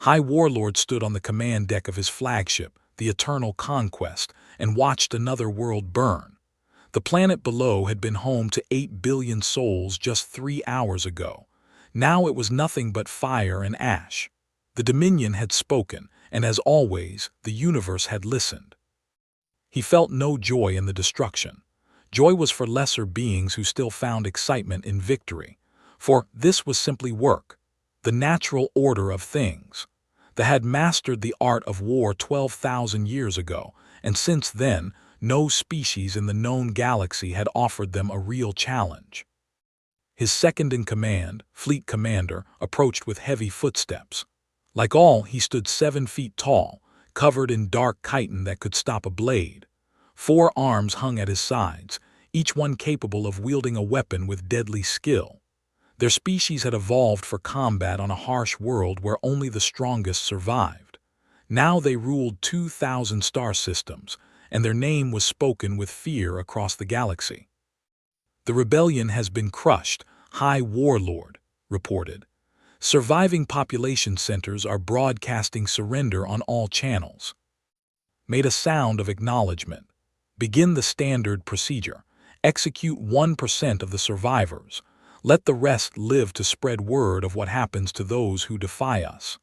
High Warlord stood on the command deck of his flagship, the Eternal Conquest, and watched another world burn. The planet below had been home to 8 billion souls just 3 hours ago. Now it was nothing but fire and ash. The Dominion had spoken, and as always, the universe had listened. He felt no joy in the destruction. Joy was for lesser beings who still found excitement in victory. For this was simply work, the natural order of things. They had mastered the art of war 12,000 years ago, and since then, no species in the known galaxy had offered them a real challenge. His second-in-command, Fleet Commander, approached with heavy footsteps. Like all, he stood 7 feet tall, covered in dark chitin that could stop a blade. 4 arms hung at his sides, each one capable of wielding a weapon with deadly skill. Their species had evolved for combat on a harsh world where only the strongest survived. Now they ruled 2,000 star systems, and their name was spoken with fear across the galaxy. "The rebellion has been crushed," High Warlord reported. "Surviving population centers are broadcasting surrender on all channels." Made a sound of acknowledgement. "Begin the standard procedure. Execute 1% of the survivors. Let the rest live to spread word of what happens to those who defy us."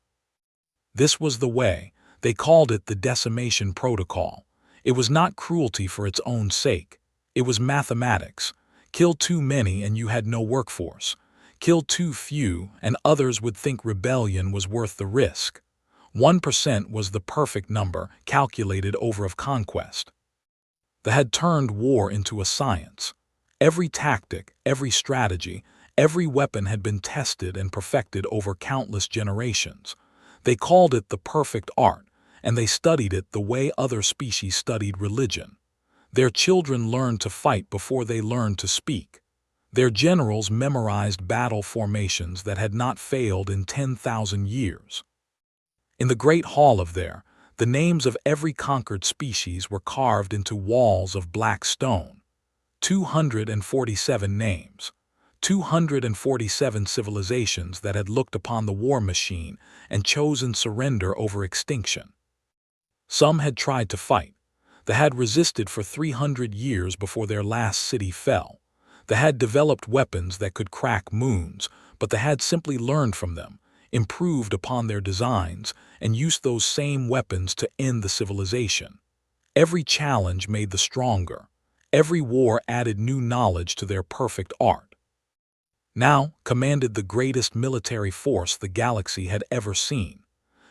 This was the way. They called it the decimation protocol. It was not cruelty for its own sake. It was mathematics. Kill too many and you had no workforce. Kill too few and others would think rebellion was worth the risk. 1% was the perfect number calculated over of conquest. They had turned war into a science. Every tactic, every strategy, every weapon had been tested and perfected over countless generations. They called it the perfect art, and they studied it the way other species studied religion. Their children learned to fight before they learned to speak. Their generals memorized battle formations that had not failed in 10,000 years. In the great hall of there, the names of every conquered species were carved into walls of black stone. 247 names. 247 civilizations that had looked upon the war machine and chosen surrender over extinction. Some had tried to fight. They had resisted for 300 years before their last city fell. They had developed weapons that could crack moons, but they had simply learned from them, improved upon their designs, and used those same weapons to end the civilization. Every challenge made the stronger. Every war added new knowledge to their perfect art. Now commanded the greatest military force the galaxy had ever seen.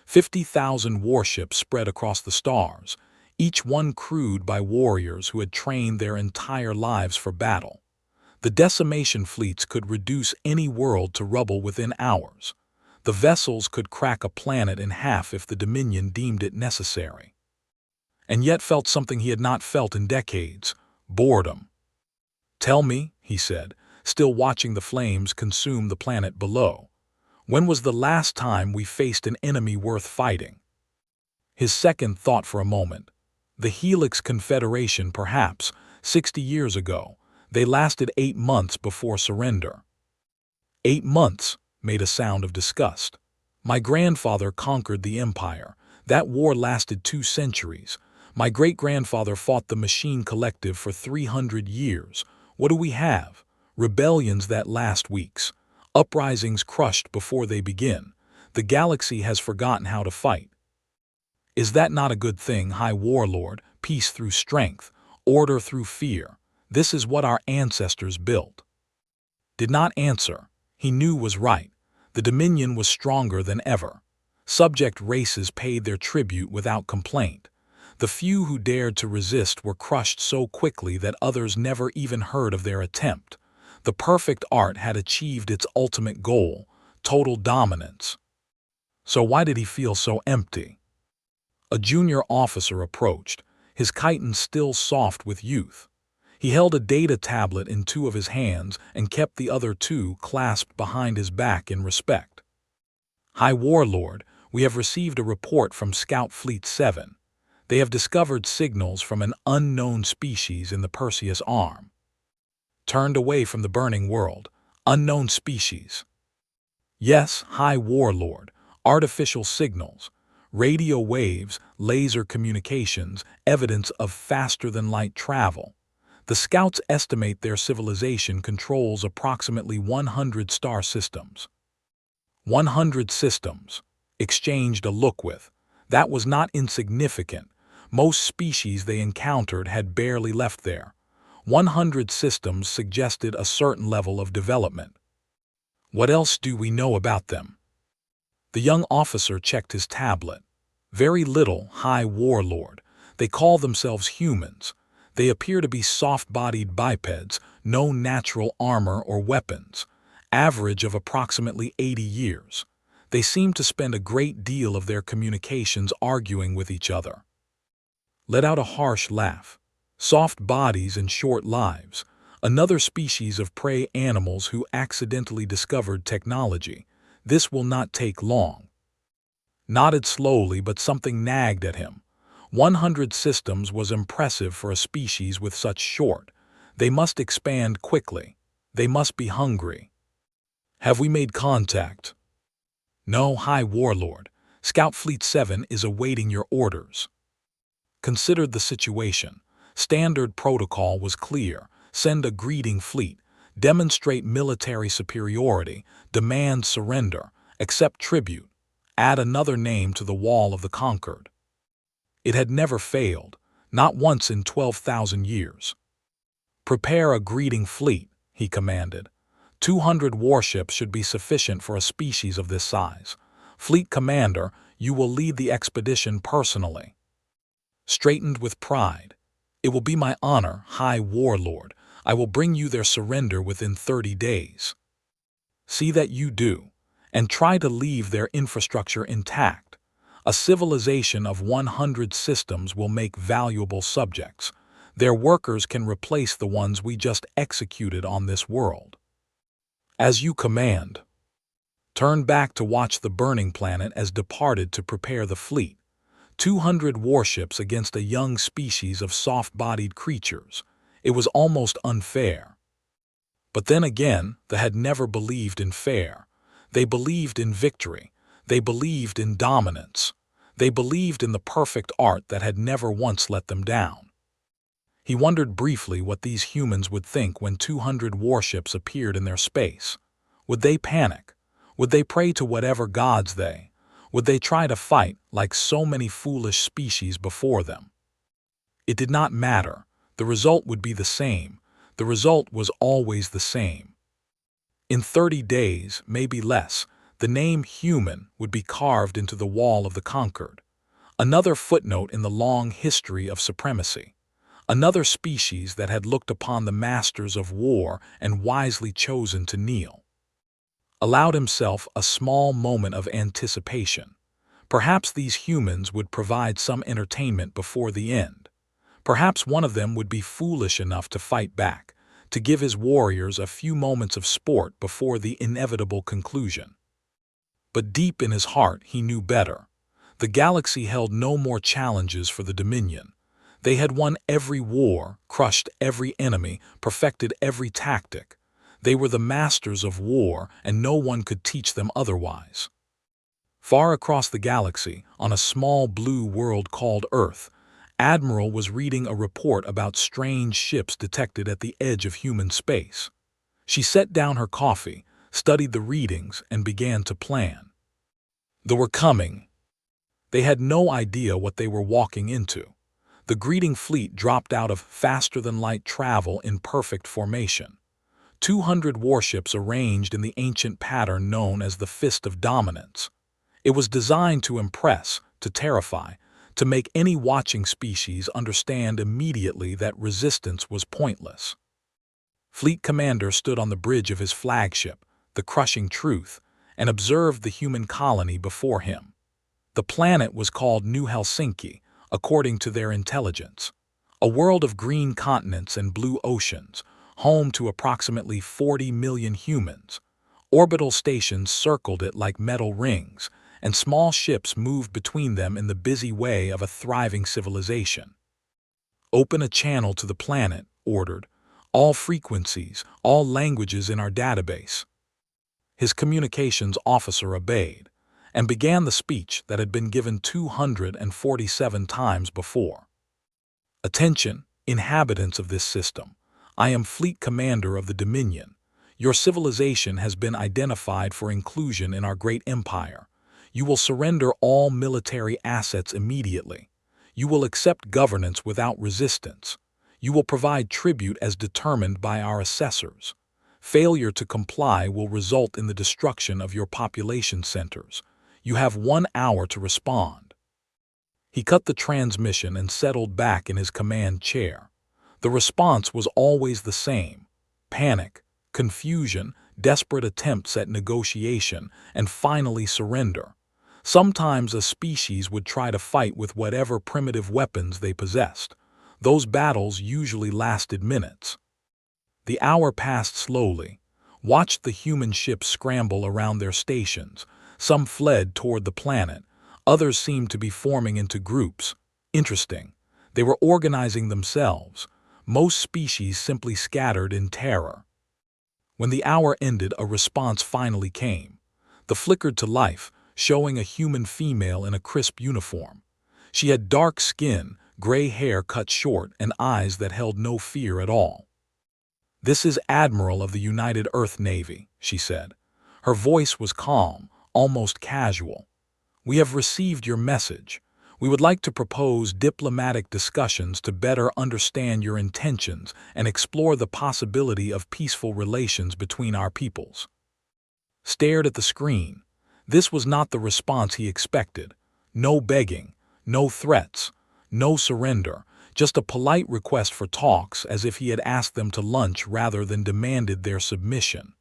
50,000 warships spread across the stars, each one crewed by warriors who had trained their entire lives for battle. The decimation fleets could reduce any world to rubble within hours. The vessels could crack a planet in half if the Dominion deemed it necessary. And yet felt something he had not felt in decades: boredom. "Tell me," he said, still watching the flames consume the planet below, "when was the last time we faced an enemy worth fighting?" His second thought for a moment. The Helix Confederation, perhaps, 60 years ago. They lasted 8 months before surrender. 8 months, made a sound of disgust. "My grandfather conquered the Empire. That war lasted 2 centuries. My great-grandfather fought the Machine Collective for 300 years. What do we have? Rebellions that last weeks. Uprisings crushed before they begin. The galaxy has forgotten how to fight." "Is that not a good thing, High Warlord? Peace through strength, order through fear. This is what our ancestors built." Did not answer. He knew was right. The Dominion was stronger than ever. Subject races paid their tribute without complaint. The few who dared to resist were crushed so quickly that others never even heard of their attempt. The perfect art had achieved its ultimate goal: total dominance. So why did he feel so empty? A junior officer approached, his chitin still soft with youth. He held a data tablet in 2 of his hands and kept the other 2 clasped behind his back in respect. "High Warlord, we have received a report from Scout Fleet 7. They have discovered signals from an unknown species in the Perseus Arm." Turned away from the burning world. Unknown species. "Yes, High Warlord. artificial signals, radio waves, laser communications, evidence of faster-than-light travel. The scouts estimate their civilization controls approximately 100 star systems. 100 systems. Exchanged a look with. That was not insignificant. Most species they encountered had barely left there. 100 systems suggested a certain level of development. What else do we know about them? The young officer checked his tablet. Very little, High Warlord. They call themselves humans. They appear to be soft-bodied bipeds, no natural armor or weapons. Average of approximately 80 years. They seem to spend a great deal of their communications arguing with each other. Let out a harsh laugh. Soft bodies and short lives. Another species of prey animals who accidentally discovered technology. This will not take long. Nodded slowly, but something nagged at him. 100 systems was impressive for a species with such short. They must expand quickly. They must be hungry. Have we made contact? No, High Warlord. Scout Fleet 7 is awaiting your orders. Considered the situation. Standard protocol was clear. Send a greeting fleet. Demonstrate military superiority. Demand surrender. Accept tribute. Add another name to the wall of the conquered. It had never failed, not once in 12,000 years. Prepare a greeting fleet, he commanded. 200 warships should be sufficient for a species of this size. Fleet commander, you will lead the expedition personally. Straightened with pride. It will be my honor, High Warlord. I will bring you their surrender within 30 days. See that you do, and try to leave their infrastructure intact. A civilization of 100 systems will make valuable subjects. Their workers can replace the ones we just executed on this world. As you command. Turn back to watch the burning planet as departed to prepare the fleet. 200 warships against a young species of soft-bodied creatures. It was almost unfair. But then again, they had never believed in fair. They believed in victory. They believed in dominance. They believed in the perfect art that had never once let them down. He wondered briefly what these humans would think when 200 warships appeared in their space. Would they panic? Would they pray to whatever gods they? Would they try to fight like so many foolish species before them? It did not matter. The result would be the same. The result was always the same. In 30 days, maybe less, the name human would be carved into the wall of the conquered. Another footnote in the long history of supremacy. Another species that had looked upon the masters of war and wisely chosen to kneel. Allowed himself a small moment of anticipation. Perhaps these humans would provide some entertainment before the end. Perhaps one of them would be foolish enough to fight back, to give his warriors a few moments of sport before the inevitable conclusion. But deep in his heart he knew better. The galaxy held no more challenges for the Dominion. They had won every war, crushed every enemy, perfected every tactic. They were the masters of war, and no one could teach them otherwise. Far across the galaxy, on a small blue world called Earth, Admiral was reading a report about strange ships detected at the edge of human space. She set down her coffee, studied the readings, and began to plan. They were coming. They had no idea what they were walking into. The greeting fleet dropped out of faster-than-light travel in perfect formation. 200 warships arranged in the ancient pattern known as the Fist of Dominance. It was designed to impress, to terrify, to make any watching species understand immediately that resistance was pointless. Fleet Commander stood on the bridge of his flagship, the Crushing Truth, and observed the human colony before him. The planet was called New Helsinki, according to their intelligence. A world of green continents and blue oceans, home to approximately 40 million humans. Orbital stations circled it like metal rings, and small ships moved between them in the busy way of a thriving civilization. Open a channel to the planet, ordered. All frequencies, all languages in our database. His communications officer obeyed. and began the speech that had been given 247 times before. "Attention, inhabitants of this system. I am Fleet Commander of the Dominion. Your civilization has been identified for inclusion in our great empire. You will surrender all military assets immediately. You will accept governance without resistance. You will provide tribute as determined by our assessors. Failure to comply will result in the destruction of your population centers. You have 1 hour to respond." He cut the transmission and settled back in his command chair. The response was always the same: panic, confusion, desperate attempts at negotiation, and finally surrender. Sometimes a species would try to fight with whatever primitive weapons they possessed. Those battles usually lasted minutes. The hour passed slowly. Watched the human ships scramble around their stations. Some fled toward the planet. Others seemed to be forming into groups. Interesting. They were organizing themselves. Most species simply scattered in terror. When the hour ended, a response finally came. The flickered to life, showing a human female in a crisp uniform. She had dark skin, gray hair cut short, and eyes that held no fear at all. "This is Admiral of the United Earth Navy," she said. Her voice was calm, almost casual. "We have received your message. We would like to propose diplomatic discussions to better understand your intentions and explore the possibility of peaceful relations between our peoples." Stared at the screen. This was not the response he expected. No begging, no threats, no surrender, just a polite request for talks, as if he had asked them to lunch rather than demanded their submission.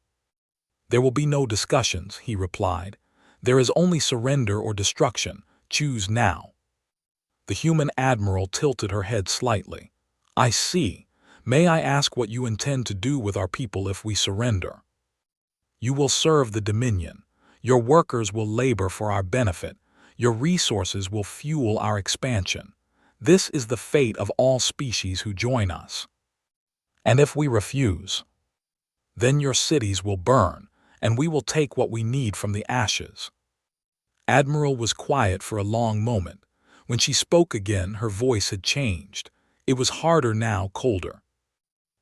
"There will be no discussions," he replied. "There is only surrender or destruction. Choose now." The human admiral tilted her head slightly. "I see. May I ask what you intend to do with our people if we surrender?" "You will serve the Dominion. Your workers will labor for our benefit. Your resources will fuel our expansion. This is the fate of all species who join us. And if we refuse, then your cities will burn, and we will take what we need from the ashes." Admiral was quiet for a long moment. When she spoke again, her voice had changed. It was harder now, colder.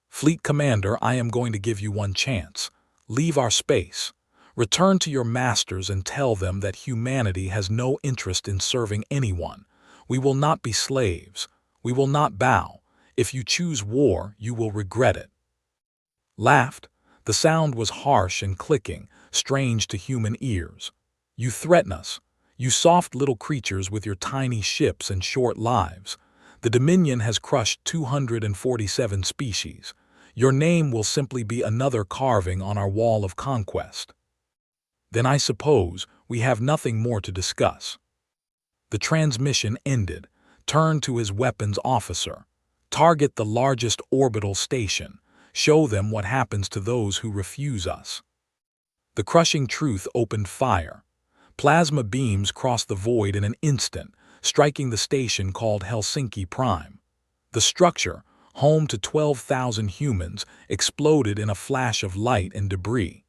"Fleet Commander, I am going to give you one chance. Leave our space. Return to your masters and tell them that humanity has no interest in serving anyone. We will not be slaves. We will not bow. If you choose war, you will regret it." Laughed. The sound was harsh and clicking, strange to human ears. "You threaten us. You soft little creatures with your tiny ships and short lives. The Dominion has crushed 247 species. Your name will simply be another carving on our wall of conquest. Then I suppose we have nothing more to discuss." The transmission ended. Turned to his weapons officer. "Target the largest orbital station. Show them what happens to those who refuse us." The crushing truth opened fire. Plasma beams crossed the void in an instant, striking the station called Helsinki Prime. The structure, home to 12,000 humans, exploded in a flash of light and debris.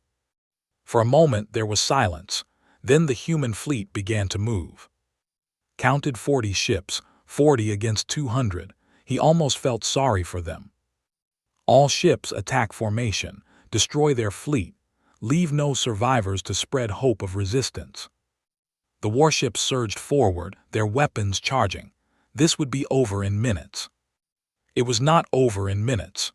For a moment there was silence. Then the human fleet began to move. Counted 40 ships, 40 against 200. He almost felt sorry for them. All ships attack formation, destroy their fleet, leave no survivors to spread hope of resistance. The warships surged forward, their weapons charging. This would be over in minutes. It was not over in minutes.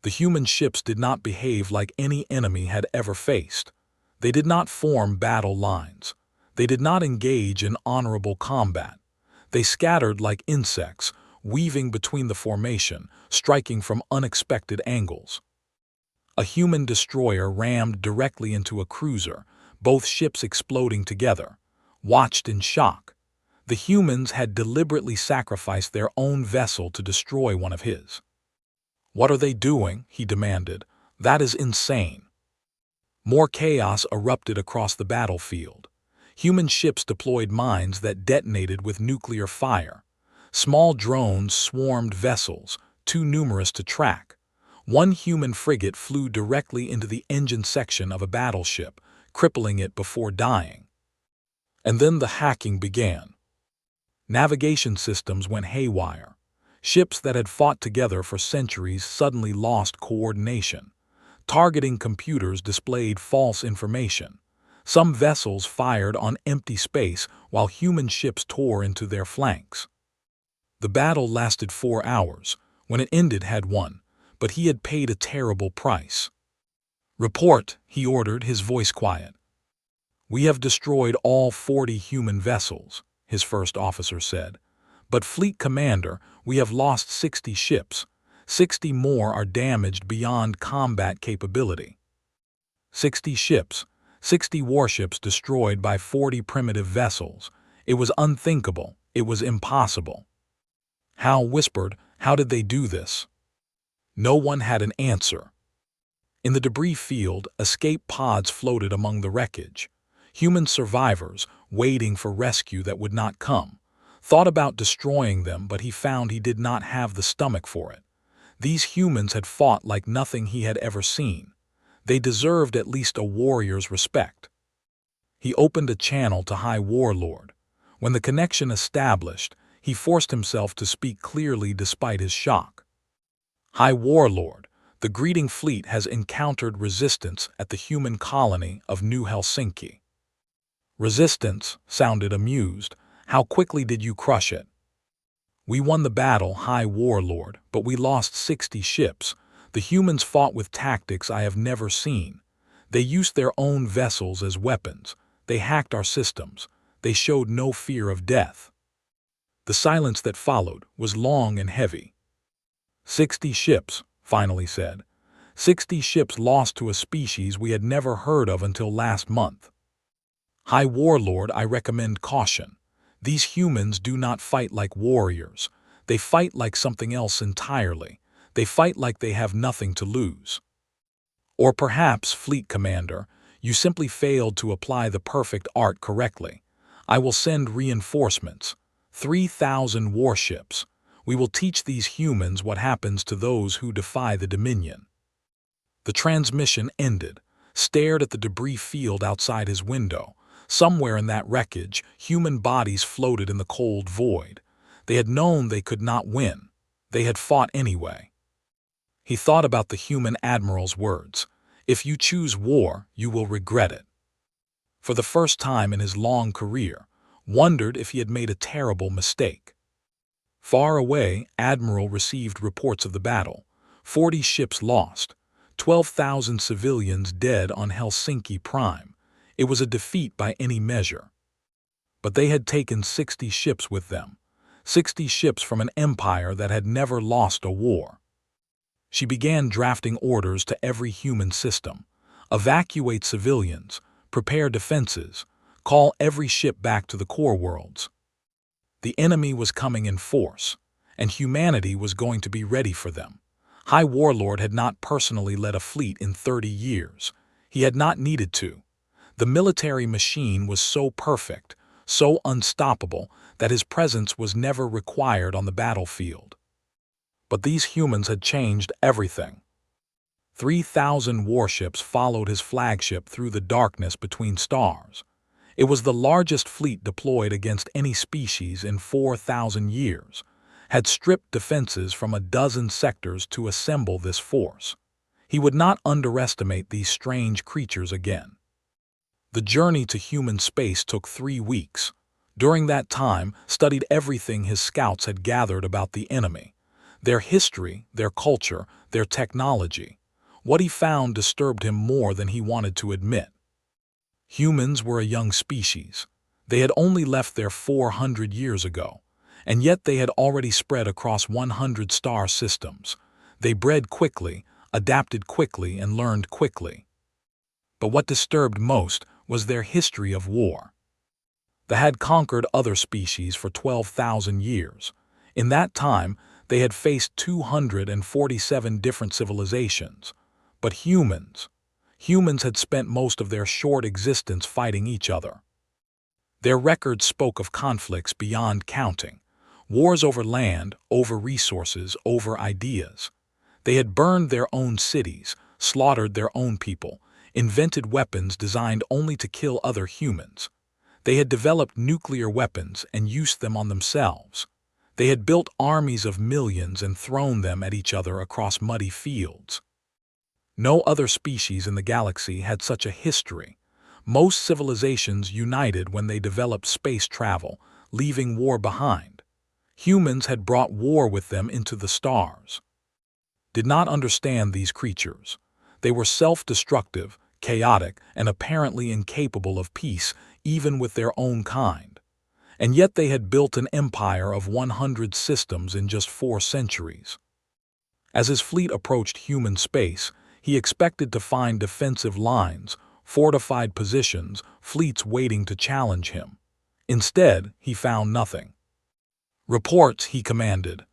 The human ships did not behave like any enemy had ever faced. They did not form battle lines. They did not engage in honorable combat. They scattered like insects, weaving between the formation, striking from unexpected angles. A human destroyer rammed directly into a cruiser, both ships exploding together. Watched in shock. The humans had deliberately sacrificed their own vessel to destroy one of his. "What are they doing?" he demanded. "That is insane." More chaos erupted across the battlefield. Human ships deployed mines that detonated with nuclear fire. Small drones swarmed vessels, too numerous to track. One human frigate flew directly into the engine section of a battleship, crippling it before dying. And then the hacking began. Navigation systems went haywire. Ships that had fought together for centuries suddenly lost coordination. Targeting computers displayed false information. Some vessels fired on empty space while human ships tore into their flanks. The battle lasted 4 hours. When it ended, had won, but he had paid a terrible price. "Report," he ordered, his voice quiet. "We have destroyed all 40 human vessels," his first officer said. "But, Fleet Commander, we have lost 60 ships. 60 more are damaged beyond combat capability." 60 ships, 60 warships destroyed by 40 primitive vessels. It was unthinkable. It was impossible. Hal whispered, "How did they do this?" No one had an answer. In the debris field, escape pods floated among the wreckage. Human survivors, waiting for rescue that would not come, thought about destroying them, but he found he did not have the stomach for it. These humans had fought like nothing he had ever seen. They deserved at least a warrior's respect. He opened a channel to High Warlord. When the connection established, he forced himself to speak clearly despite his shock. "High Warlord, the greeting fleet has encountered resistance at the human colony of New Helsinki." "Resistance?" sounded amused. "How quickly did you crush it?" "We won the battle, High Warlord, but we lost 60 ships. The humans fought with tactics I have never seen. They used their own vessels as weapons. They hacked our systems. They showed no fear of death." The silence that followed was long and heavy. 60 ships, finally said. 60 ships lost to a species we had never heard of until last month. "High Warlord, I recommend caution. These humans do not fight like warriors. They fight like something else entirely. They fight like they have nothing to lose." "Or perhaps, Fleet Commander, you simply failed to apply the perfect art correctly. I will send reinforcements. 3,000 warships. We will teach these humans what happens to those who defy the Dominion." The transmission ended, stared at the debris field outside his window. Somewhere in that wreckage, human bodies floated in the cold void. They had known they could not win. They had fought anyway. He thought about the human admiral's words. "If you choose war, you will regret it." For the first time in his long career, wondered if he had made a terrible mistake. Far away, Admiral received reports of the battle. 40 ships lost. 12,000 civilians dead on Helsinki Prime. It was a defeat by any measure. But they had taken 60 ships with them. 60 ships from an empire that had never lost a war. She began drafting orders to every human system. Evacuate civilians. Prepare defenses. Call every ship back to the core worlds. The enemy was coming in force, and humanity was going to be ready for them. High Warlord had not personally led a fleet in 30 years. He had not needed to. The military machine was so perfect, so unstoppable, that his presence was never required on the battlefield. But these humans had changed everything. 3,000 warships followed his flagship through the darkness between stars. It was the largest fleet deployed against any species in 4,000 years, had stripped defenses from a dozen sectors to assemble this force. He would not underestimate these strange creatures again. The journey to human space took 3 weeks. During that time, studied everything his scouts had gathered about the enemy. Their history, their culture, their technology. What he found disturbed him more than he wanted to admit. Humans were a young species. They had only left there 400 years ago, and yet they had already spread across 100 star systems. They bred quickly, adapted quickly, and learned quickly. But what disturbed most was their history of war. They had conquered other species for 12,000 years. In that time, they had faced 247 different civilizations. But humans had spent most of their short existence fighting each other. Their records spoke of conflicts beyond counting. Wars over land, over resources, over ideas. They had burned their own cities, slaughtered their own people, invented weapons designed only to kill other humans. They had developed nuclear weapons and used them on themselves. They had built armies of millions and thrown them at each other across muddy fields. No other species in the galaxy had such a history. Most civilizations united when they developed space travel, leaving war behind. Humans had brought war with them into the stars. Did not understand these creatures. They were self-destructive, chaotic, and apparently incapable of peace even with their own kind. And yet they had built an empire of 100 systems in just 4 centuries. As his fleet approached human space, he expected to find defensive lines, fortified positions, fleets waiting to challenge him. Instead, he found nothing. "Reports," he commanded.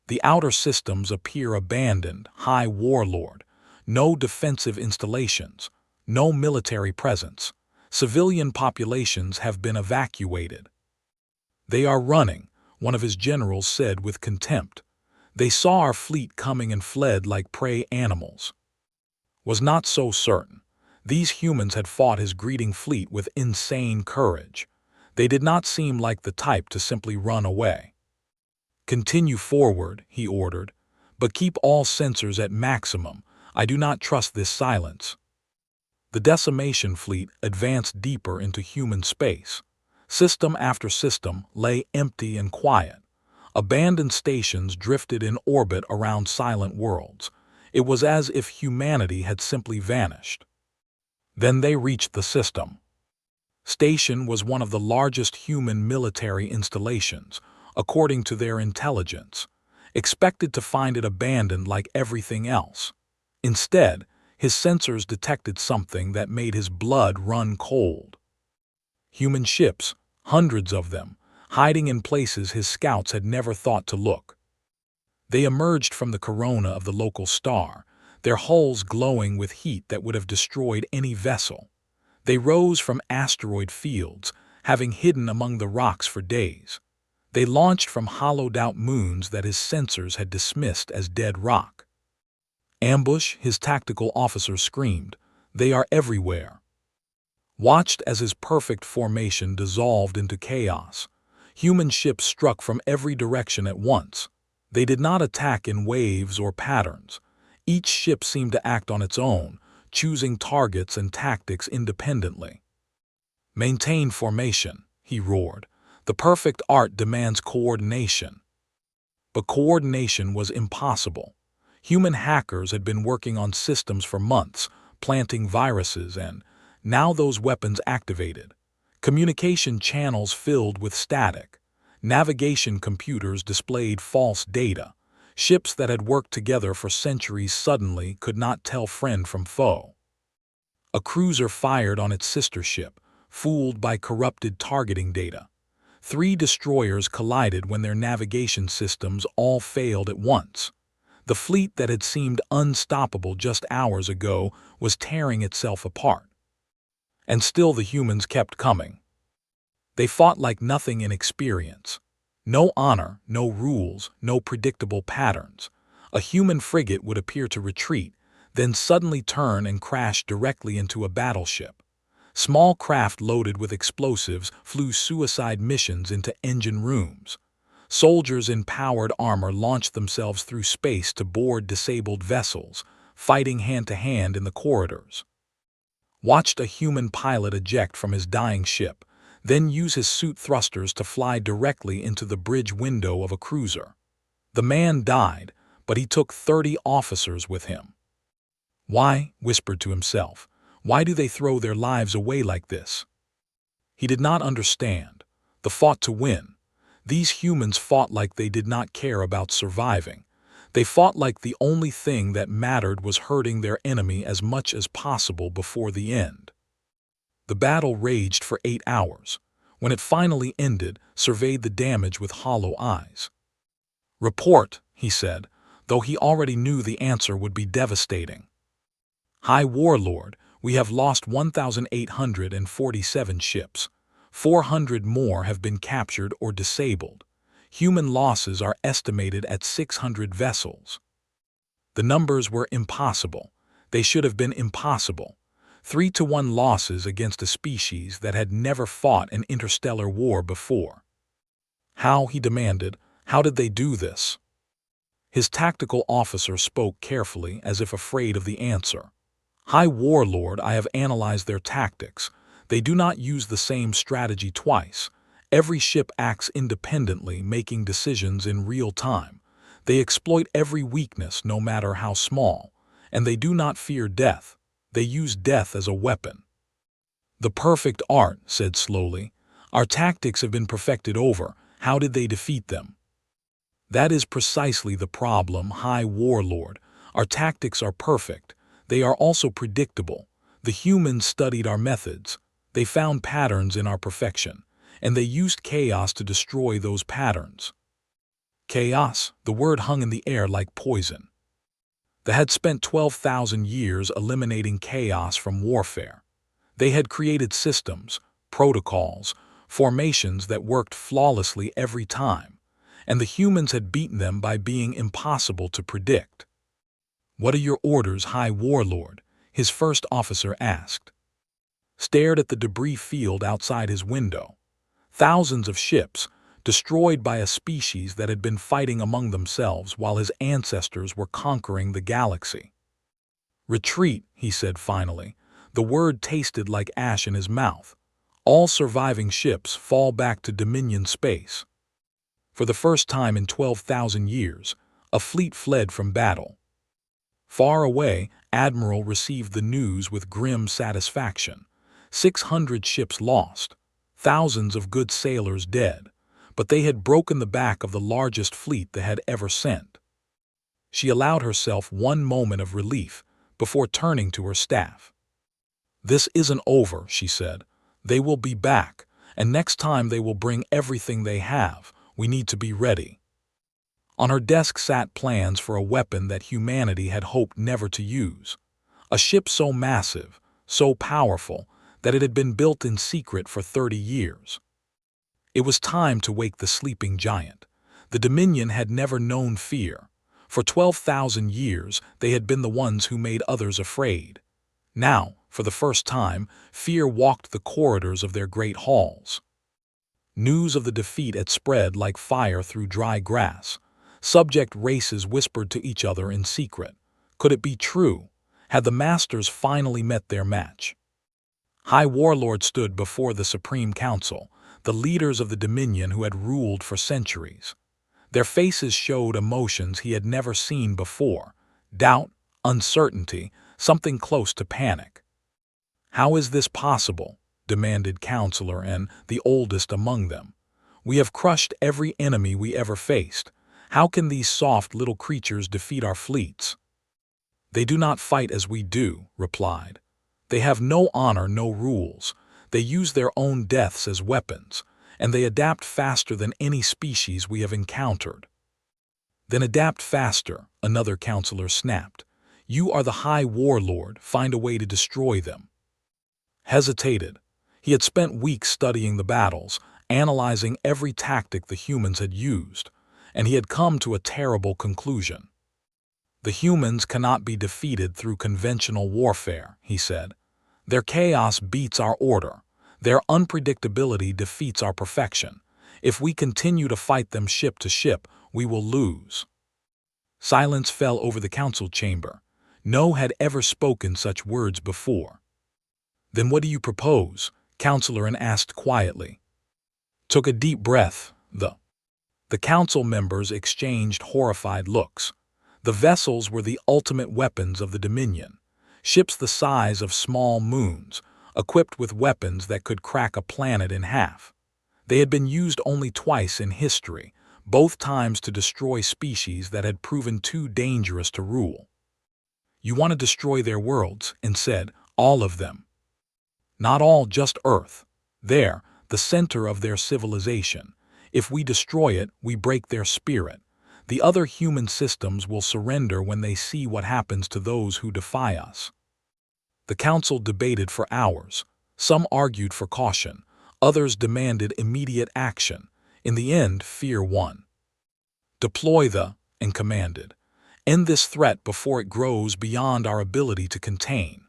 "The outer systems appear abandoned, High Warlord. No defensive installations, no military presence. Civilian populations have been evacuated." "They are running," one of his generals said with contempt. "They saw our fleet coming and fled like prey animals." Was not so certain. These humans had fought his greeting fleet with insane courage. They did not seem like the type to simply run away. "Continue forward," he ordered, "but keep all sensors at maximum. I do not trust this silence." The decimation fleet advanced deeper into human space. System after system lay empty and quiet. Abandoned stations drifted in orbit around silent worlds. It was as if humanity had simply vanished. Then they reached the system. Station was one of the largest human military installations, according to their intelligence. Expected to find it abandoned like everything else. Instead, his sensors detected something that made his blood run cold. Human ships, hundreds of them, hiding in places his scouts had never thought to look. They emerged from the corona of the local star, their hulls glowing with heat that would have destroyed any vessel. They rose from asteroid fields, having hidden among the rocks for days. They launched from hollowed-out moons that his sensors had dismissed as dead rock. "Ambush," his tactical officer screamed. "They are everywhere." Watched as his perfect formation dissolved into chaos. Human ships struck from every direction at once. They did not attack in waves or patterns. Each ship seemed to act on its own, choosing targets and tactics independently. "Maintain formation," he roared. "The perfect art demands coordination." But coordination was impossible. Human hackers had been working on systems for months, planting viruses, and now those weapons activated. Communication channels filled with static. Navigation computers displayed false data. Ships that had worked together for centuries suddenly could not tell friend from foe. A cruiser fired on its sister ship, fooled by corrupted targeting data. 3 destroyers collided when their navigation systems all failed at once. The fleet that had seemed unstoppable just hours ago was tearing itself apart. And still the humans kept coming. They fought like nothing in experience. No honor, no rules, no predictable patterns. A human frigate would appear to retreat, then suddenly turn and crash directly into a battleship. Small craft loaded with explosives flew suicide missions into engine rooms. Soldiers in powered armor launched themselves through space to board disabled vessels, fighting hand-to-hand in the corridors. Watched a human pilot eject from his dying ship, then use his suit thrusters to fly directly into the bridge window of a cruiser. The man died, but he took 30 officers with him. "Why?" whispered to himself. "Why do they throw their lives away like this?" He did not understand. They fought to win. These humans fought like they did not care about surviving. They fought like the only thing that mattered was hurting their enemy as much as possible before the end. The battle raged for 8 hours. When it finally ended, surveyed the damage with hollow eyes. "Report," he said, though he already knew the answer would be devastating. "High Warlord, we have lost 1,847 ships. 400 more have been captured or disabled. Human losses are estimated at 600 vessels." The numbers were impossible. They should have been impossible. 3-1 losses against a species that had never fought an interstellar war before. How, he demanded, how did they do this? His tactical officer spoke carefully as if afraid of the answer. High Warlord, I have analyzed their tactics. They do not use the same strategy twice. Every ship acts independently, making decisions in real time. They exploit every weakness, no matter how small. And they do not fear death. They use death as a weapon. The perfect art, said slowly. Our tactics have been perfected over. How did they defeat them? That is precisely the problem, High Warlord. Our tactics are perfect. They are also predictable. The humans studied our methods. They found patterns in our perfection, and they used chaos to destroy those patterns. Chaos, the word hung in the air like poison. They had spent 12,000 years eliminating chaos from warfare. They had created systems, protocols, formations that worked flawlessly every time, and the humans had beaten them by being impossible to predict. What are your orders, High Warlord? His first officer asked. Stared at the debris field outside his window. Thousands of ships, destroyed by a species that had been fighting among themselves while his ancestors were conquering the galaxy. Retreat, he said finally. The word tasted like ash in his mouth. All surviving ships fall back to Dominion space. For the first time in 12,000 years, a fleet fled from battle. Far away, Admiral received the news with grim satisfaction. 600 ships lost, thousands of good sailors dead, but they had broken the back of the largest fleet they had ever sent. She allowed herself one moment of relief before turning to her staff. This isn't over, she said. They will be back, and next time they will bring everything they have. We need to be ready. On her desk sat plans for a weapon that humanity had hoped never to use. A ship so massive, so powerful, that it had been built in secret for 30 years. It was time to wake the sleeping giant. The Dominion had never known fear. For 12,000 years, they had been the ones who made others afraid. Now, for the first time, fear walked the corridors of their great halls. News of the defeat had spread like fire through dry grass. Subject races whispered to each other in secret. Could it be true? Had the masters finally met their match? High Warlord stood before the Supreme Council, the leaders of the Dominion who had ruled for centuries. Their faces showed emotions he had never seen before: doubt, uncertainty, something close to panic. How is this possible? Demanded Counselor N, the oldest among them. We have crushed every enemy we ever faced. How can these soft little creatures defeat our fleets? They do not fight as we do, replied. They have no honor, no rules. They use their own deaths as weapons, and they adapt faster than any species we have encountered. Then adapt faster, another counselor snapped. You are the High Warlord, find a way to destroy them. Hesitated. He had spent weeks studying the battles, analyzing every tactic the humans had used, and he had come to a terrible conclusion. The humans cannot be defeated through conventional warfare, he said. Their chaos beats our order. Their unpredictability defeats our perfection. If we continue to fight them ship to ship, we will lose. Silence fell over the council chamber. No had ever spoken such words before. Then what do you propose? Counselor N asked quietly. Took a deep breath. The council members exchanged horrified looks. The vessels were the ultimate weapons of the Dominion. Ships the size of small moons, equipped with weapons that could crack a planet in half. They had been used only twice in history, both times to destroy species that had proven too dangerous to rule. You want to destroy their worlds, and said, all of them. Not all, just Earth. There, the center of their civilization. If we destroy it, we break their spirit. The other human systems will surrender when they see what happens to those who defy us. The council debated for hours. Some argued for caution. Others demanded immediate action. In the end, fear won. Deploy and commanded. End this threat before it grows beyond our ability to contain.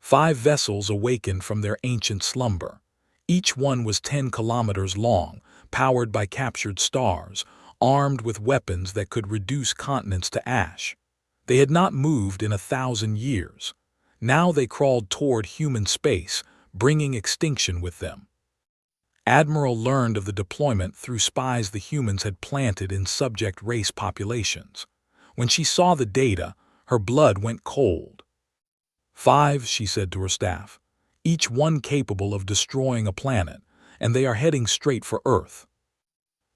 5 vessels awakened from their ancient slumber. Each one was 10 kilometers long, powered by captured stars, armed with weapons that could reduce continents to ash. They had not moved in 1,000 years. Now they crawled toward human space, bringing extinction with them. Admiral learned of the deployment through spies the humans had planted in subject race populations. When she saw the data, her blood went cold. 5, she said to her staff, each one capable of destroying a planet, and they are heading straight for Earth.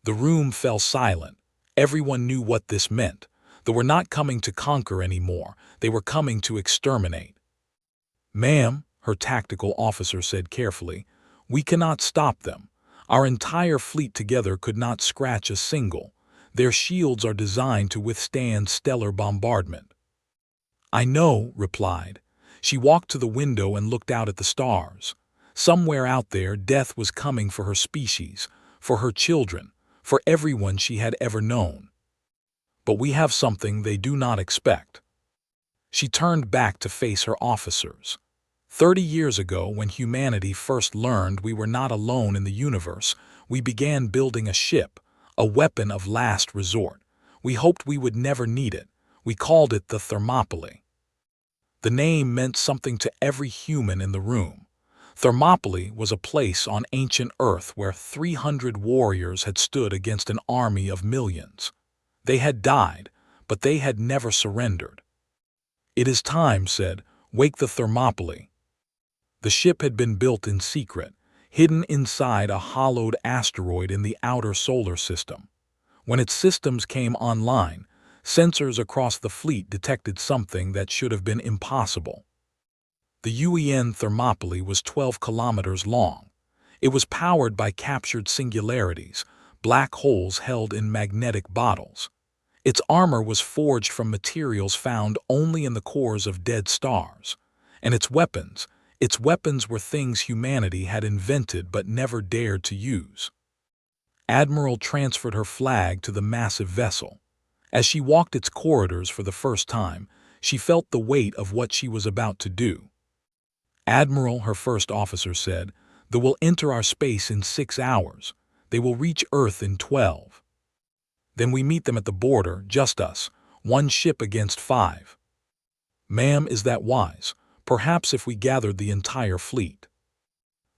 The room fell silent. Everyone knew what this meant. They were not coming to conquer anymore. They were coming to exterminate. "Ma'am," her tactical officer said carefully, "we cannot stop them. Our entire fleet together could not scratch a single. Their shields are designed to withstand stellar bombardment." "I know," replied. She walked to the window and looked out at the stars. Somewhere out there, death was coming for her species, for her children, for everyone she had ever known. "But we have something they do not expect." She turned back to face her officers. 30 years ago, when humanity first learned we were not alone in the universe, we began building a ship, a weapon of last resort. We hoped we would never need it. We called it the Thermopylae. The name meant something to every human in the room. Thermopylae was a place on ancient Earth where 300 warriors had stood against an army of millions. They had died, but they had never surrendered. "It is time," said, "wake the Thermopylae." The ship had been built in secret, hidden inside a hollowed asteroid in the outer solar system. When its systems came online, sensors across the fleet detected something that should have been impossible. The UN Thermopylae was 12 kilometers long. It was powered by captured singularities, black holes held in magnetic bottles. Its armor was forged from materials found only in the cores of dead stars. And its weapons were things humanity had invented but never dared to use. Admiral transferred her flag to the massive vessel. As she walked its corridors for the first time, she felt the weight of what she was about to do. "Admiral," her first officer said, "they will enter our space in 6 hours. They will reach Earth in 12. Then we meet them at the border, just us, 1 ship against 5. "Ma'am, is that wise? Perhaps if we gathered the entire fleet."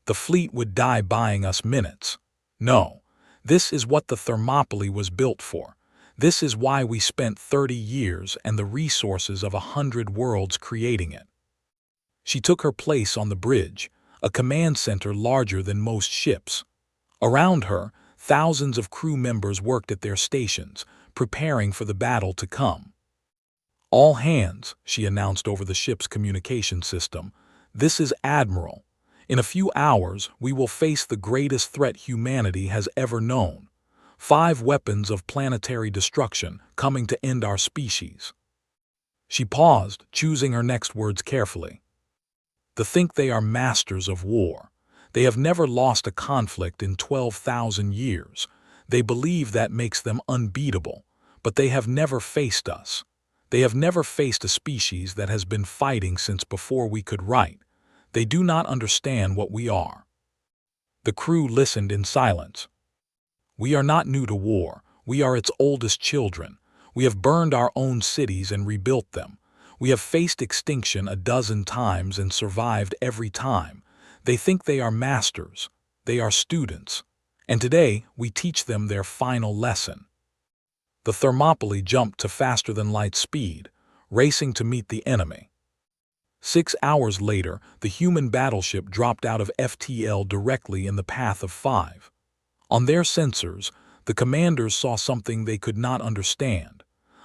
"The fleet would die buying us minutes." "No. This is what the Thermopylae was built for. This is why we spent 30 years and the resources of 100 worlds creating it." She took her place on the bridge, a command center larger than most ships. Around her, thousands of crew members worked at their stations, preparing for the battle to come. "All hands," she announced over the ship's communication system. "This is Admiral. In a few hours, we will face the greatest threat humanity has ever known. 5 weapons of planetary destruction coming to end our species." She paused, choosing her next words carefully. "To think they are masters of war. They have never lost a conflict in 12,000 years. They believe that makes them unbeatable, but they have never faced us. They have never faced a species that has been fighting since before we could write. They do not understand what we are." The crew listened in silence. "We are not new to war. We are its oldest children. We have burned our own cities and rebuilt them. We have faced extinction a dozen times and survived every time. They think they are masters. They are students. And today we teach them their final lesson." The Thermopylae jumped to faster-than-light speed, racing to meet the enemy. 6 hours later, the human battleship dropped out of FTL directly in the path of 5. On their sensors, the commanders saw something they could not understand.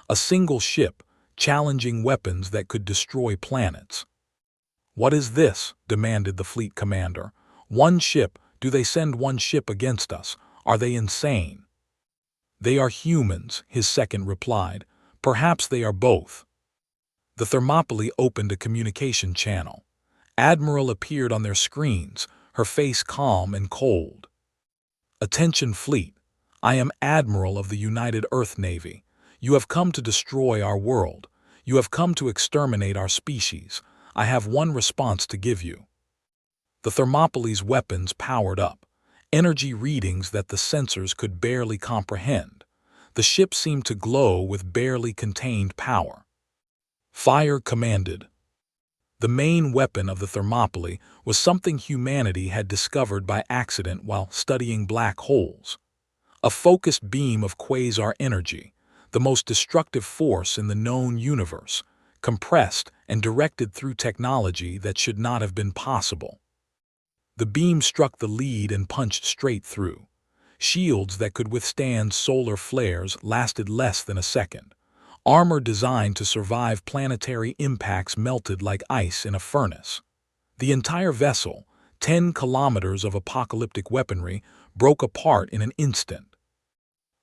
A single ship, challenging weapons that could destroy planets. "What is this?" demanded the fleet commander. "1 ship? Do they send 1 ship against us? Are they insane?" "They are humans," his second replied. "Perhaps they are both." The Thermopylae opened a communication channel. Admiral appeared on their screens, her face calm and cold. "Attention fleet. I am Admiral of the United Earth Navy. You have come to destroy our world. You have come to exterminate our species. I have one response to give you." The Thermopylae's weapons powered up, energy readings that the sensors could barely comprehend. The ship seemed to glow with barely contained power. "Fire," commanded. The main weapon of the Thermopylae was something humanity had discovered by accident while studying black holes. A focused beam of quasar energy, the most destructive force in the known universe, compressed and directed through technology that should not have been possible. The beam struck the lead and punched straight through. Shields that could withstand solar flares lasted less than a second. Armor designed to survive planetary impacts melted like ice in a furnace. The entire vessel, 10 kilometers of apocalyptic weaponry, broke apart in an instant.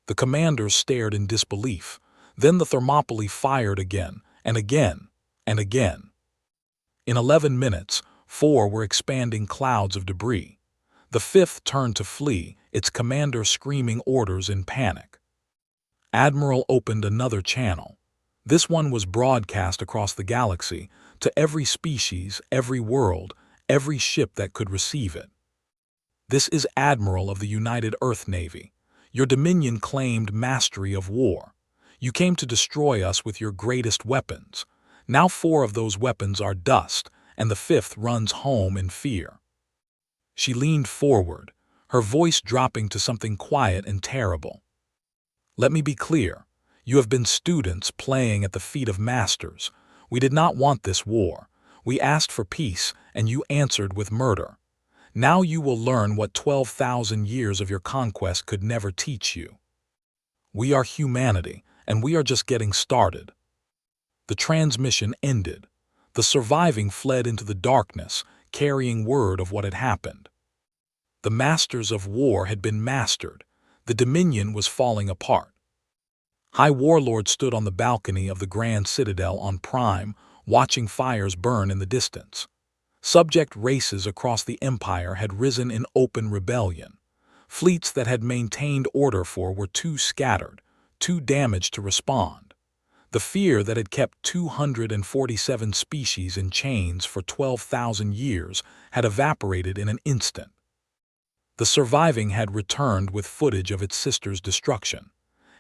The commanders stared in disbelief. Then the Thermopylae fired again, and again, and again. In 11 minutes, 4 were expanding clouds of debris. The 5th turned to flee, its commander screaming orders in panic. Admiral opened another channel. This one was broadcast across the galaxy, to every species, every world, every ship that could receive it. "This is Admiral of the United Earth Navy. Your Dominion claimed mastery of war. You came to destroy us with your greatest weapons. Now 4 of those weapons are dust, and the 5th runs home in fear." She leaned forward, her voice dropping to something quiet and terrible. "Let me be clear. You have been students playing at the feet of masters. We did not want this war. We asked for peace, and you answered with murder. Now you will learn what 12,000 years of your conquest could never teach you. We are humanity, and we are just getting started." The transmission ended. The surviving fled into the darkness, carrying word of what had happened. The masters of war had been mastered. The Dominion was falling apart. High Warlord stood on the balcony of the Grand Citadel on Prime, watching fires burn in the distance. Subject races across the Empire had risen in open rebellion. Fleets that had maintained order were too scattered, too damaged to respond. The fear that had kept 247 species in chains for 12,000 years had evaporated in an instant. The surviving had returned with footage of its sister's destruction,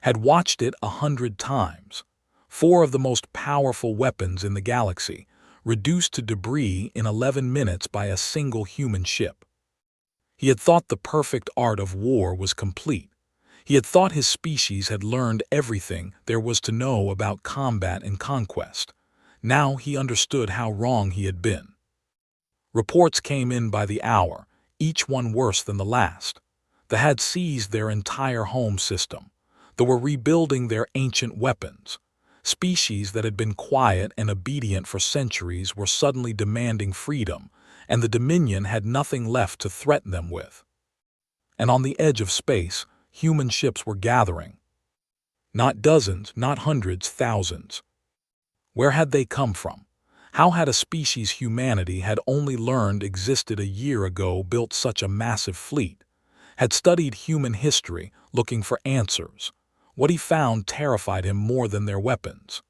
had watched it 100 times. 4 of the most powerful weapons in the galaxy, reduced to debris in 11 minutes by a single human ship. He had thought the perfect art of war was complete. He had thought his species had learned everything there was to know about combat and conquest. Now he understood how wrong he had been. Reports came in by the hour, each one worse than the last. They had seized their entire home system. They were rebuilding their ancient weapons. Species that had been quiet and obedient for centuries were suddenly demanding freedom, and the Dominion had nothing left to threaten them with. And on the edge of space, human ships were gathering. Not dozens, not hundreds, thousands. Where had they come from? How had a species humanity had only learned existed a year ago built such a massive fleet? Had studied human history, looking for answers. What he found terrified him more than their weapons.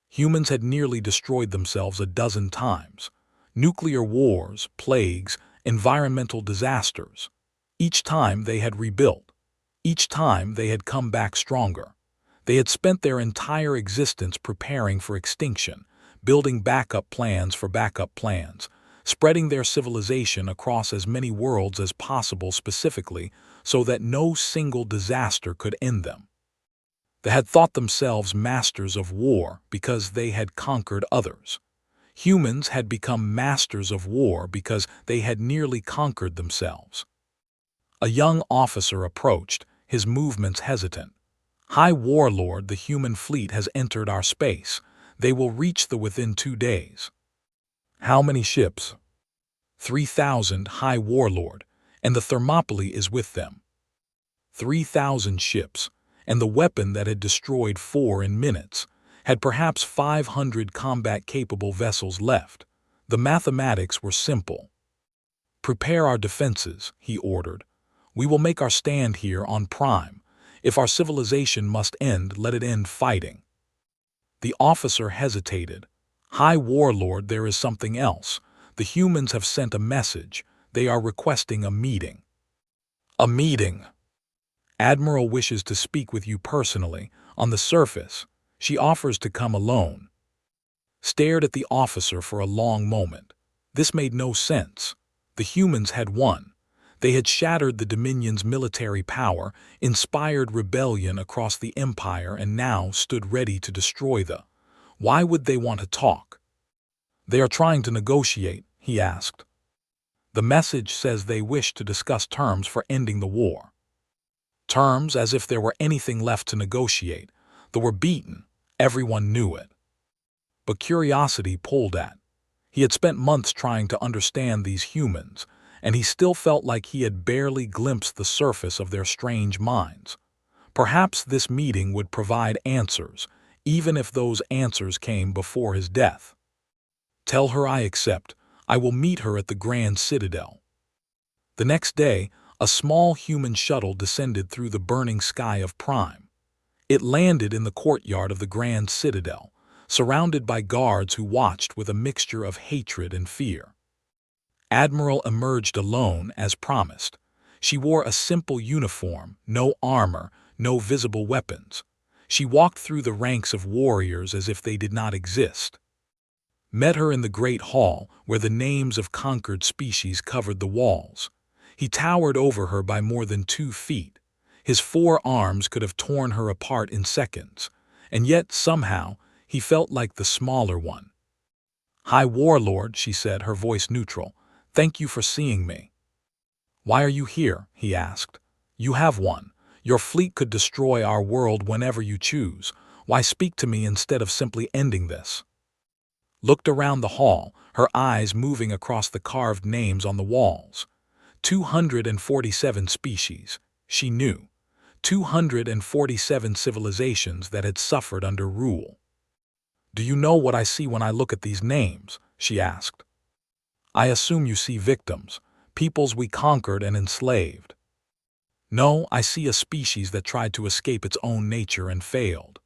Humans had nearly destroyed themselves a dozen times. Nuclear wars, plagues, environmental disasters. Each time they had rebuilt. Each time they had come back stronger. They had spent their entire existence preparing for extinction, building backup plans for backup plans, spreading their civilization across as many worlds as possible specifically so that no single disaster could end them. They had thought themselves masters of war because they had conquered others. Humans had become masters of war because they had nearly conquered themselves. A young officer approached, his movements hesitant. "High Warlord, the human fleet has entered our space. They will reach within 2 days. "How many ships?" 3,000, High Warlord, and the Thermopylae is with them. 3,000 ships, and the weapon that had destroyed 4 in minutes, had perhaps 500 combat-capable vessels left. The mathematics were simple. "Prepare our defenses," he ordered. "We will make our stand here on Prime. If our civilization must end, let it end fighting." The officer hesitated. High Warlord, there is something else. The humans have sent a message. They are requesting a meeting. A meeting. Admiral wishes to speak with you personally. On the surface, she offers to come alone. Stared at the officer for a long moment. This made no sense. The humans had won. They had shattered the Dominion's military power, inspired rebellion across the Empire, and now stood ready to destroy the. Why would they want to talk? They are trying to negotiate, he asked. The message says they wish to discuss terms for ending the war. Terms, as if there were anything left to negotiate. They were beaten. Everyone knew it. But curiosity pulled at. He had spent months trying to understand these humans, and he still felt like he had barely glimpsed the surface of their strange minds. Perhaps this meeting would provide answers, even if those answers came before his death. Tell her I accept. I will meet her at the Grand Citadel. The next day, a small human shuttle descended through the burning sky of Prime. It landed in the courtyard of the Grand Citadel, surrounded by guards who watched with a mixture of hatred and fear. Admiral emerged alone, as promised. She wore a simple uniform, no armor, no visible weapons. She walked through the ranks of warriors as if they did not exist. Met her in the Great Hall, where the names of conquered species covered the walls. He towered over her by more than 2 feet. His 4 arms could have torn her apart in seconds, and yet, somehow, he felt like the smaller one. High Warlord, she said, her voice neutral. Thank you for seeing me. Why are you here? He asked. You have won. Your fleet could destroy our world whenever you choose. Why speak to me instead of simply ending this? Looked around the hall, her eyes moving across the carved names on the walls. 247 species, she knew. 247 civilizations that had suffered under rule. Do you know what I see when I look at these names? She asked. I assume you see victims, peoples we conquered and enslaved. No, I see a species that tried to escape its own nature and failed.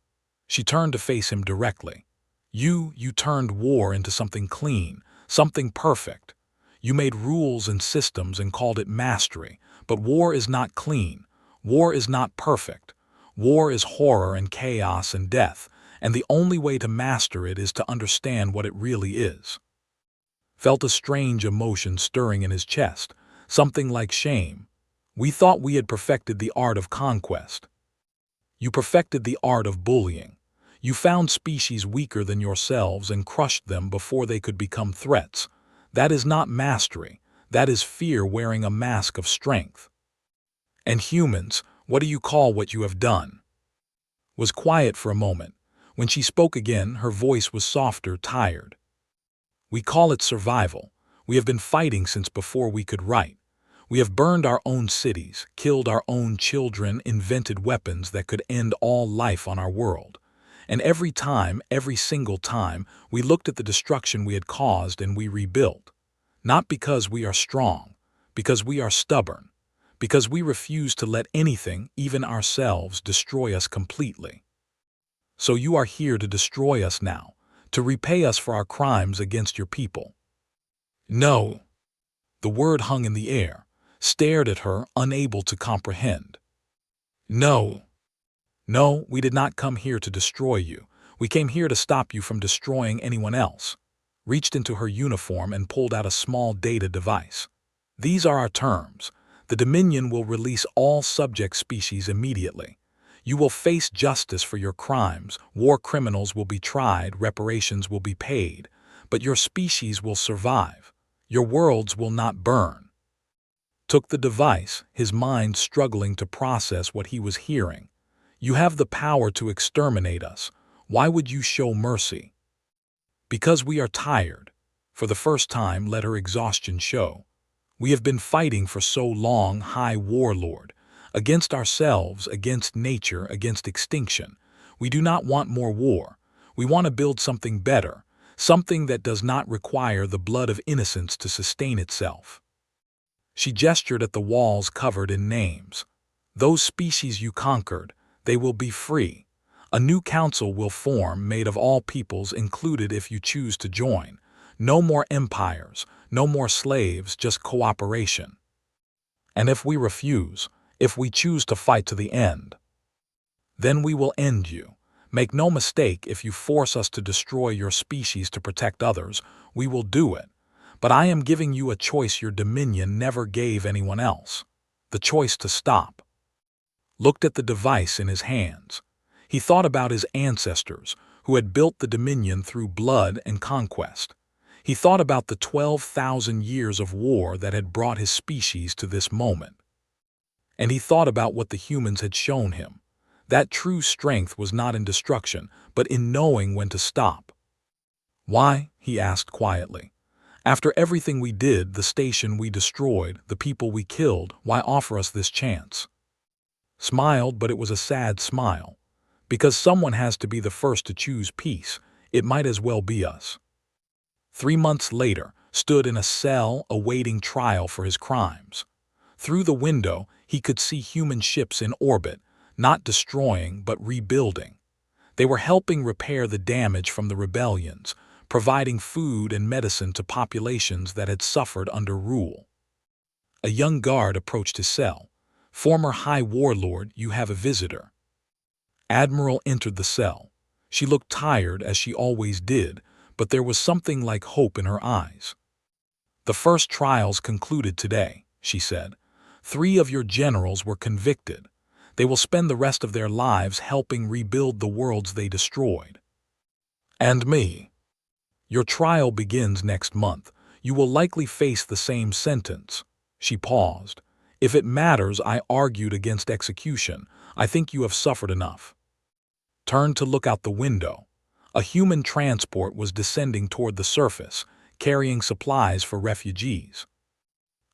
She turned to face him directly. You turned war into something clean, something perfect. You made rules and systems and called it mastery, but war is not clean. War is not perfect. War is horror and chaos and death, and the only way to master it is to understand what it really is. Felt a strange emotion stirring in his chest, something like shame. We thought we had perfected the art of conquest. You perfected the art of bullying. You found species weaker than yourselves and crushed them before they could become threats. That is not mastery. That is fear wearing a mask of strength. And humans, what do you call what you have done? Was quiet for a moment. When she spoke again, her voice was softer, tired. We call it survival. We have been fighting since before we could write. We have burned our own cities, killed our own children, invented weapons that could end all life on our world. And every time, every single time, we looked at the destruction we had caused and we rebuilt. Not because we are strong, because we are stubborn, because we refuse to let anything, even ourselves, destroy us completely. So you are here to destroy us now, to repay us for our crimes against your people. No. The word hung in the air, stared at her, unable to comprehend. No. No, we did not come here to destroy you. We came here to stop you from destroying anyone else. Reached into her uniform and pulled out a small data device. These are our terms. The Dominion will release all subject species immediately. You will face justice for your crimes, war criminals will be tried, reparations will be paid, but your species will survive. Your worlds will not burn. Took the device, his mind struggling to process what he was hearing. You have the power to exterminate us. Why would you show mercy? Because we are tired. For the first time, let her exhaustion show. We have been fighting for so long, High Warlord, against ourselves, against nature, against extinction. We do not want more war. We want to build something better, something that does not require the blood of innocents to sustain itself. She gestured at the walls covered in names. Those species you conquered, they will be free. A new council will form made of all peoples included if you choose to join. No more empires, no more slaves, just cooperation. And if we refuse, if we choose to fight to the end, then we will end you. Make no mistake, if you force us to destroy your species to protect others, we will do it. But I am giving you a choice your dominion never gave anyone else. The choice to stop. Looked at the device in his hands. He thought about his ancestors, who had built the dominion through blood and conquest. He thought about the 12,000 years of war that had brought his species to this moment. And he thought about what the humans had shown him. That true strength was not in destruction, but in knowing when to stop. Why? He asked quietly. After everything we did, the station we destroyed, the people we killed, why offer us this chance? Smiled, but it was a sad smile. Because someone has to be the first to choose peace, it might as well be us. 3 months later, stood in a cell awaiting trial for his crimes. Through the window, he could see human ships in orbit, not destroying but rebuilding. They were helping repair the damage from the rebellions, providing food and medicine to populations that had suffered under rule. A young guard approached his cell. "Former High Warlord, you have a visitor." Admiral entered the cell. She looked tired, as she always did, but there was something like hope in her eyes. "The first trials concluded today," she said. 3 of your generals were convicted. They will spend the rest of their lives helping rebuild the worlds they destroyed. And me. Your trial begins next month. You will likely face the same sentence. She paused. If it matters, I argued against execution. I think you have suffered enough. Turned to look out the window. A human transport was descending toward the surface, carrying supplies for refugees.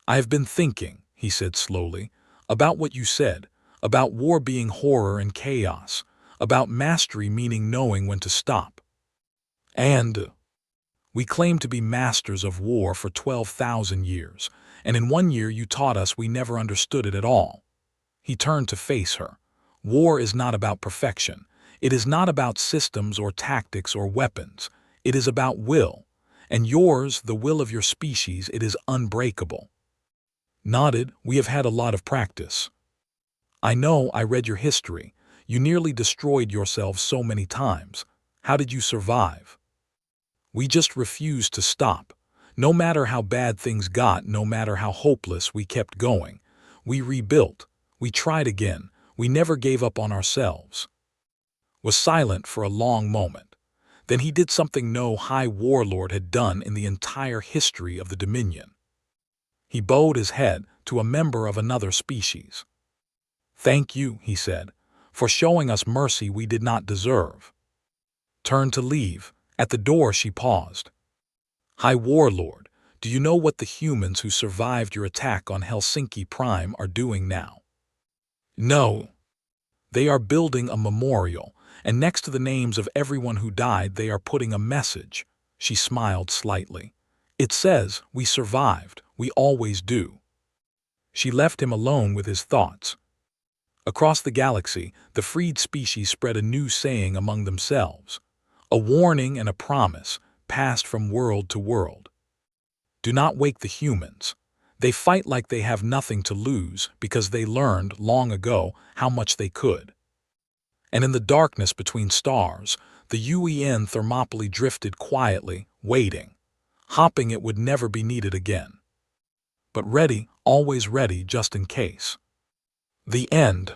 I have been thinking, he said slowly, about what you said, about war being horror and chaos, about mastery meaning knowing when to stop. And we claim to be masters of war for 12,000 years, and in 1 year you taught us we never understood it at all. He turned to face her. War is not about perfection. It is not about systems or tactics or weapons. It is about will. And yours, the will of your species, it is unbreakable. Nodded. We have had a lot of practice. I know, I read your history. You nearly destroyed yourselves so many times. How did you survive? We just refused to stop. No matter how bad things got, no matter how hopeless, we kept going. We rebuilt. We tried again. We never gave up on ourselves. Was silent for a long moment. Then he did something no High Warlord had done in the entire history of the Dominion. He bowed his head to a member of another species. Thank you, he said, for showing us mercy we did not deserve. Turned to leave. At the door she paused. High Warlord, do you know what the humans who survived your attack on Helsinki Prime are doing now? No. They are building a memorial, and next to the names of everyone who died they are putting a message. She smiled slightly. It says, we survived, we always do. She left him alone with his thoughts. Across the galaxy, the freed species spread a new saying among themselves. A warning and a promise, passed from world to world. Do not wake the humans. They fight like they have nothing to lose because they learned long ago how much they could. And in the darkness between stars, the UEN Thermopylae drifted quietly, waiting, hoping it would never be needed again. But ready, always ready just in case. The end.